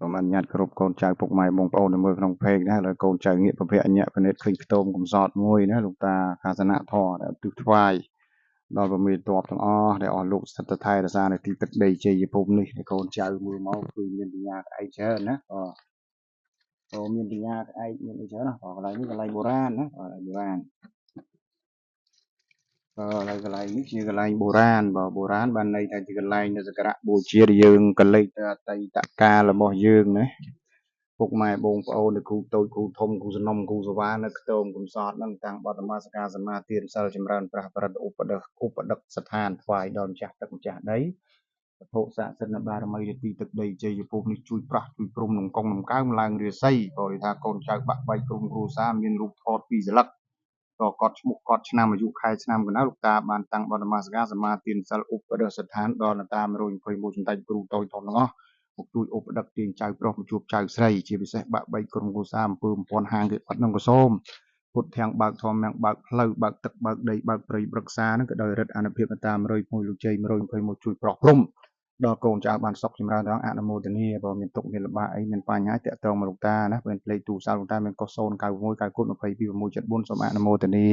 សូមអនុញ្ញាតគោរពកូនចៅពុកម៉ែបងប្អូននៅមើលក្នុងเพจណាហើយកូនចៅងាកប្រភេទអញ្ញប្រណិតឃើញខ្ទមកំសត់មួយណាលោកតាសាសនធម៌ដែលទិថ្វាយដល់ប្រមេតបទាំងអស់ដែលអស់លោកសិទ្ធិថែរក្សានៅទីទឹកដីជ័យភូមិនេះឲ្យកូនចៅមើលមកគឺមានបញ្ញាក្អែកច្រើនណាមានបញ្ញាក្អែកមានអីច្រើនណាកន្លែងនេះកន្លែងបុរាណណាបុរាណកន្លែងនេះជាកន្លែងបុរាណបុរាណបានន័យថាជាកន្លែងនៅសក្ការៈបូជាយើងកលេចទៅអតីតកាលរបស់យើងណាពុកម៉ែបងប្អូននៅគ្រូតូចគ្រូធំគ្រូសំណុំគ្រូសាវ៉ានៅខ្ទមកំសត់នឹងតាំងបដមាសការសមាទានសិលចម្រើនប្រះប្រតិឧបដិស្ថានថ្វាយដល់ម្ចាស់ទឹកម្ចាស់ដីវត្ថុស័ក្តិសិទ្ធិបារមីទីទឹកដីជ័យភូមិនេះជួយប្រះជួយព្រំនឹងកងនឹងកើមឡើងរាសីក៏និយាយថាកូនចៅបាក់បែកក្រុមគ្រួសារមានរូបថតពីរស្លឹកក៏កត់ឈ្មោះកត់ឆ្នាំអាយុខែឆ្នាំកណ្ដៅលោកតាបានតាំងបដមាសការសមាទានសិលឧបដិស្ថានដល់នតា121សម្ដេចគ្រូតូចធំទាំងអស់មកជួយឧបដិទាញចៅប្រុសមកជួបចៅស្រីជាពិសេសបាក់បែកក្រុមគ្រួសារអំពើបំពាន់ហាងគេផាត់នឹងក៏សូមពុទ្ធទាំងបើកធម្មទាំងបើកផ្លូវបើកទឹកបើកដីបើកព្រៃព្រឹក្សានឹងក៏ដោយរិទ្ធអនុភាពនតា101លោកជ័យ121ជួយប្រោះព្រំដល់កូនចៅបានសុខចម្រើនទាំងអនុមោទនាបើមានទុកមានលំបាកអីមានបញ្ហាតាក់ទងមកលោកតាណាពេលលេខទូរស័ព្ទលោកតាមានកុស091 922 674សូមអនុមោទនា